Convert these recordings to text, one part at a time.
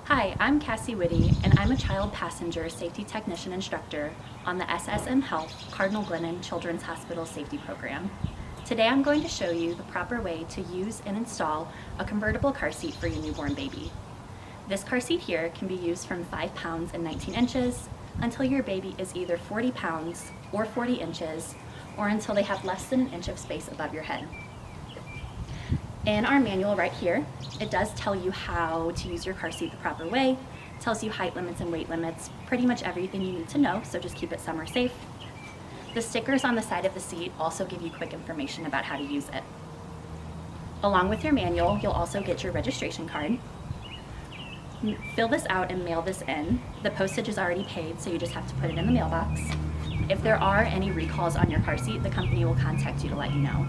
Hi, I'm Cassie Whitty, and I'm a child passenger safety technician instructor on the SSM Health Cardinal Glennon Children's Hospital Safety Program. Today I'm going to show you the proper way to use and install a convertible car seat for your newborn baby. This car seat here can be used from 5 pounds and 19 inches until your baby is either 40 pounds or 40 inches, or until they have less than an inch of space above your head. In our manual right here, it does tell you how to use your car seat the proper way. It tells you height limits and weight limits, pretty much everything you need to know, so just keep it somewhere safe. The stickers on the side of the seat also give you quick information about how to use it. Along with your manual, you'll also get your registration card. Fill this out and mail this in. The postage is already paid, so you just have to put it in the mailbox. If there are any recalls on your car seat, the company will contact you to let you know.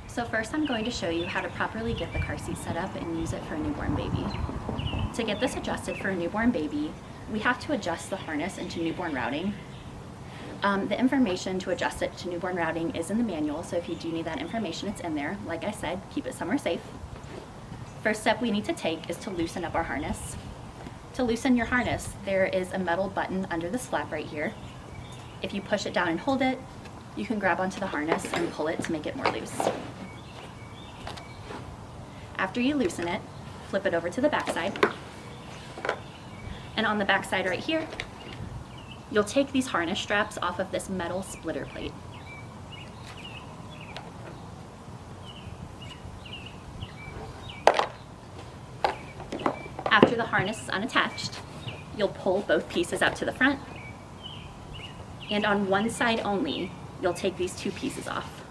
So first I'm going to show you how to properly get the car seat set up and use it for a newborn baby. To get this adjusted for a newborn baby, we have to adjust the harness into newborn routing. The information to adjust it to newborn routing is in the manual, so if you do need that information, it's in there. Like I said, keep it somewhere safe. First step we need to take is to loosen up our harness. To loosen your harness, there is a metal button under the flap right here. If you push it down and hold it, you can grab onto the harness and pull it to make it more loose. After you loosen it, flip it over to the back side. And on the back side right here, you'll take these harness straps off of this metal splitter plate. After the harness is unattached, you'll pull both pieces out to the front, and on one side only, you'll take these two pieces off.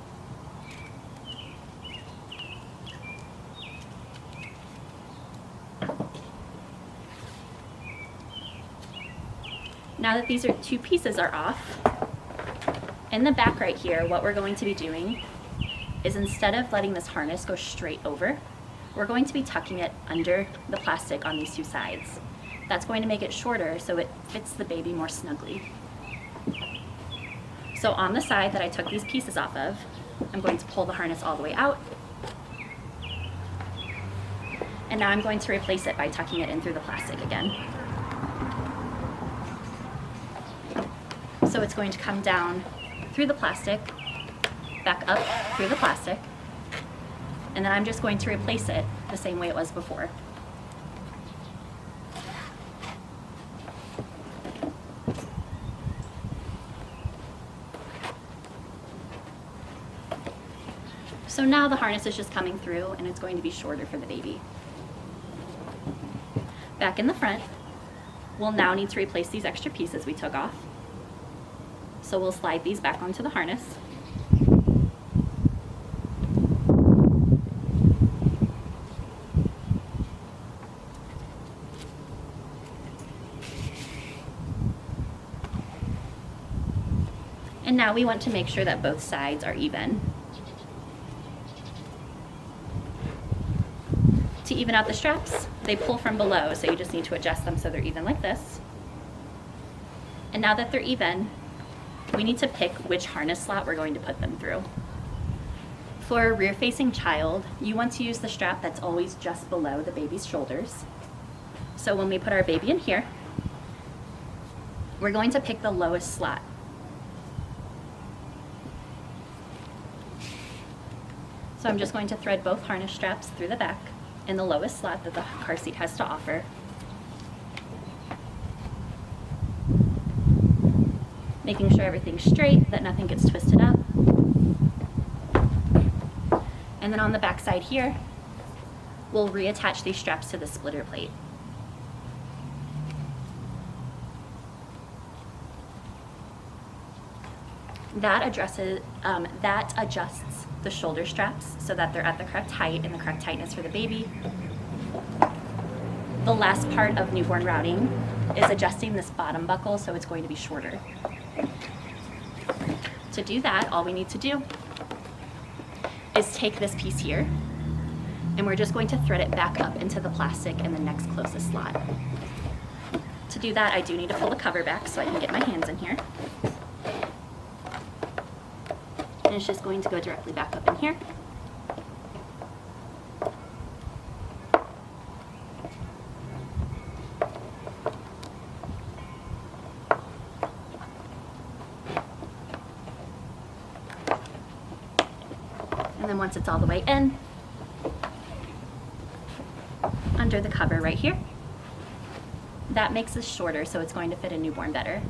Now that these two pieces are off, in the back right here, what we're going to be doing is, instead of letting this harness go straight over, we're going to be tucking it under the plastic on these two sides. That's going to make it shorter so it fits the baby more snugly. So on the side that I took these pieces off of, I'm going to pull the harness all the way out. And now I'm going to replace it by tucking it in through the plastic again. So it's going to come down through the plastic, back up through the plastic, and then I'm just going to replace it the same way it was before. So now the harness is just coming through and it's going to be shorter for the baby. Back in the front, we'll now need to replace these extra pieces we took off. So we'll slide these back onto the harness. And now we want to make sure that both sides are even. To even out the straps, they pull from below, so you just need to adjust them so they're even like this. And now that they're even, we need to pick which harness slot we're going to put them through. For a rear-facing child, you want to use the strap that's always just below the baby's shoulders. So when we put our baby in here, we're going to pick the lowest slot. So I'm just going to thread both harness straps through the back in the lowest slot that the car seat has to offer. Making sure everything's straight, that nothing gets twisted up. And then on the back side here, we'll reattach these straps to the splitter plate. That adjusts the shoulder straps so that they're at the correct height and the correct tightness for the baby. The last part of newborn routing is adjusting this bottom buckle so it's going to be shorter. To do that, all we need to do is take this piece here, and we're just going to thread it back up into the plastic in the next closest slot. To do that, I do need to pull the cover back so I can get my hands in here. And it's just going to go directly back up in here. then once it's all the way in, under the cover right here, that makes this shorter, so it's going to fit a newborn better.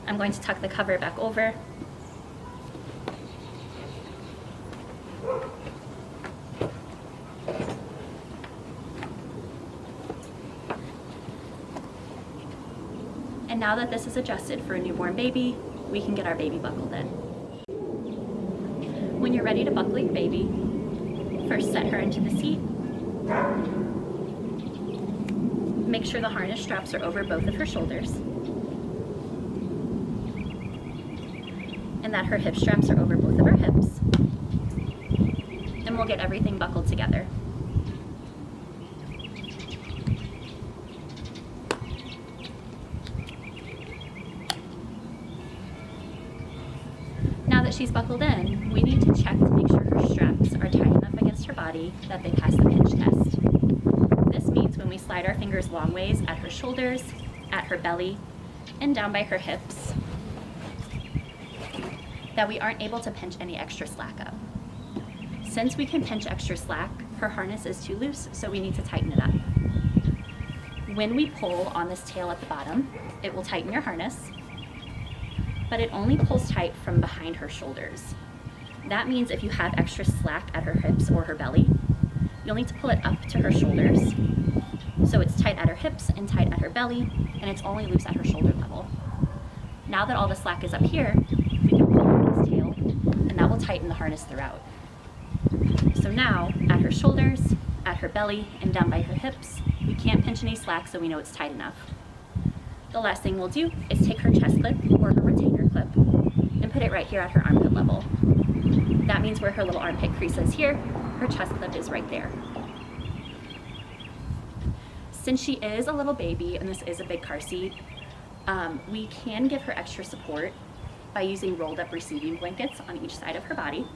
I'm going to tuck the cover back over. And now that this is adjusted for a newborn baby, we can get our baby buckled in. When you're ready to buckle your baby, first set her into the seat. Make sure the harness straps are over both of her shoulders, and that her hip straps are over both of her hips. And we'll get everything buckled together. Now that she's buckled in, we need to check to make sure her straps are tight enough against her body that they pass the pinch test. This means when we slide our fingers long ways at her shoulders, at her belly, and down by her hips, that we aren't able to pinch any extra slack up. Since we can pinch extra slack, her harness is too loose, so we need to tighten it up. When we pull on this tail at the bottom, it will tighten your harness, but it only pulls tight from behind her shoulders. That means if you have extra slack at her hips or her belly, you'll need to pull it up to her shoulders, so it's tight at her hips and tight at her belly, and it's only loose at her shoulder level. Now that all the slack is up here, we can pull on this tail, and that will tighten the harness throughout. So now, at her shoulders, at her belly, and down by her hips, we can't pinch any slack, so we know it's tight enough. The last thing we'll do is take her chest clip or her retainer clip and put it right here at her armpit level. That means where her little armpit crease is here, her chest clip is right there. Since she is a little baby and this is a big car seat, we can give her extra support by using rolled up receiving blankets on each side of her body.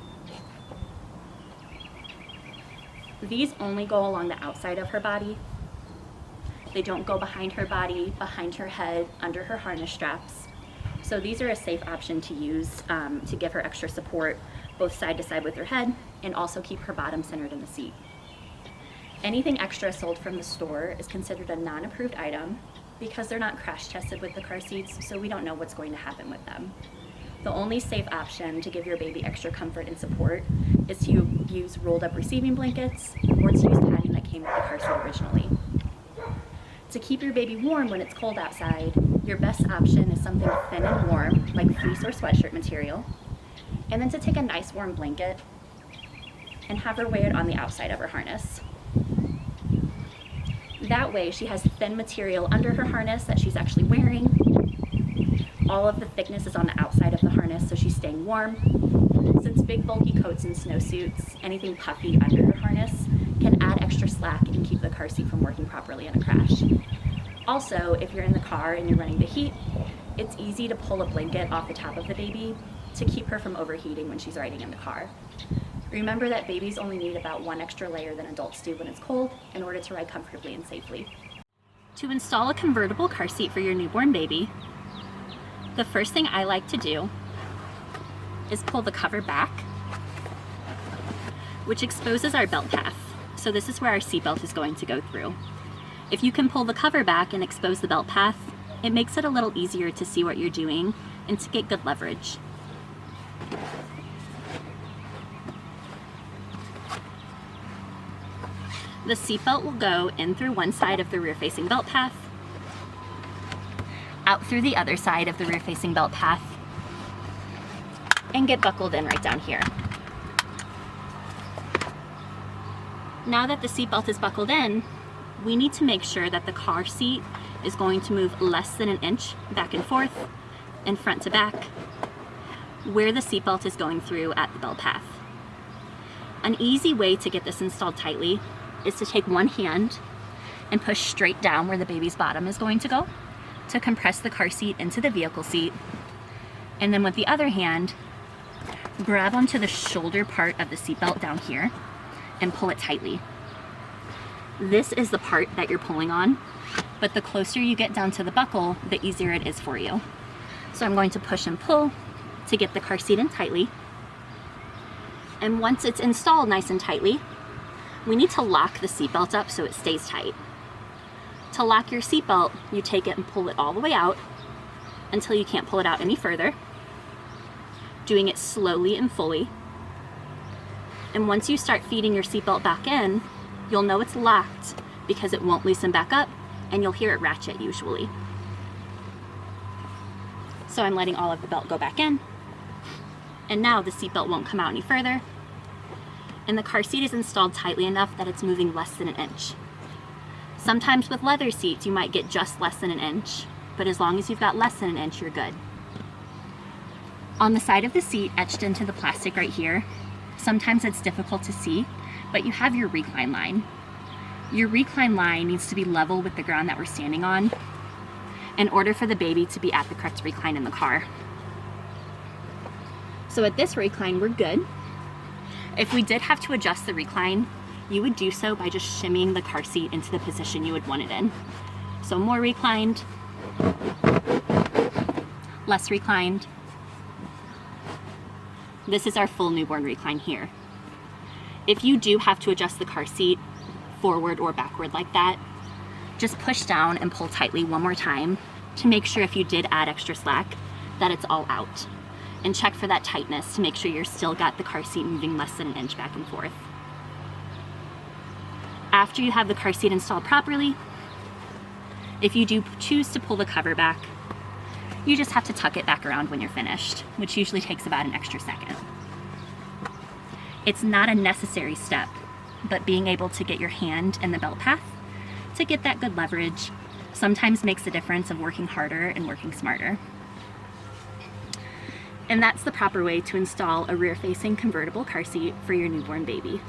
These only go along the outside of her body. They don't go behind her body, behind her head, under her harness straps. So these are a safe option to use to give her extra support both side to side with her head and also keep her bottom centered in the seat. Anything extra sold from the store is considered a non-approved item because they're not crash tested with the car seats, so we don't know what's going to happen with them. The only safe option to give your baby extra comfort and support is to use rolled up receiving blankets or to use padding that came with the car seat originally. To keep your baby warm when it's cold outside, your best option is something thin and warm, like fleece or sweatshirt material, and then to take a nice warm blanket and have her wear it on the outside of her harness. That way she has thin material under her harness that she's actually wearing. All of the thickness is on the outside of the harness, so she's staying warm. Since big bulky coats and snowsuits, anything puffy under her harness can add extra slack and keep the car seat from working properly in a crash. Also, if you're in the car and you're running the heat, it's easy to pull a blanket off the top of the baby to keep her from overheating when she's riding in the car. Remember that babies only need about one extra layer than adults do when it's cold in order to ride comfortably and safely. To install a convertible car seat for your newborn baby, the first thing I like to do is pull the cover back, which exposes our belt path. So this is where our seatbelt is going to go through. If you can pull the cover back and expose the belt path, it makes it a little easier to see what you're doing and to get good leverage. The seatbelt will go in through one side of the rear-facing belt path, out through the other side of the rear-facing belt path, and get buckled in right down here. Now that the seatbelt is buckled in, we need to make sure that the car seat is going to move less than an inch back and forth and front to back where the seatbelt is going through at the belt path. An easy way to get this installed tightly is to take one hand and push straight down where the baby's bottom is going to go to compress the car seat into the vehicle seat. And then with the other hand, grab onto the shoulder part of the seatbelt down here and pull it tightly. This is the part that you're pulling on, but the closer you get down to the buckle, the easier it is for you. So I'm going to push and pull to get the car seat in tightly. And once it's installed nice and tightly, we need to lock the seatbelt up so it stays tight. To lock your seatbelt, you take it and pull it all the way out until you can't pull it out any further, doing it slowly and fully. And once you start feeding your seatbelt back in, you'll know it's locked because it won't loosen back up and you'll hear it ratchet usually. So I'm letting all of the belt go back in, and now the seatbelt won't come out any further, and the car seat is installed tightly enough that it's moving less than an inch. Sometimes with leather seats you might get just less than an inch, but as long as you've got less than an inch, you're good. On the side of the seat, etched into the plastic right here, sometimes it's difficult to see, but you have your recline line. Your recline line needs to be level with the ground that we're standing on in order for the baby to be at the correct recline in the car. So at this recline, we're good. If we did have to adjust the recline, you would do so by just shimmying the car seat into the position you would want it in. So more reclined, less reclined. This is our full newborn recline here. If you do have to adjust the car seat forward or backward like that, just push down and pull tightly one more time to make sure if you did add extra slack that it's all out. And check for that tightness to make sure you're still got the car seat moving less than an inch back and forth. After you have the car seat installed properly, if you do choose to pull the cover back, you just have to tuck it back around when you're finished, which usually takes about an extra second. It's not a necessary step, but being able to get your hand in the belt path to get that good leverage sometimes makes the difference of working harder and working smarter. And that's the proper way to install a rear-facing convertible car seat for your newborn baby.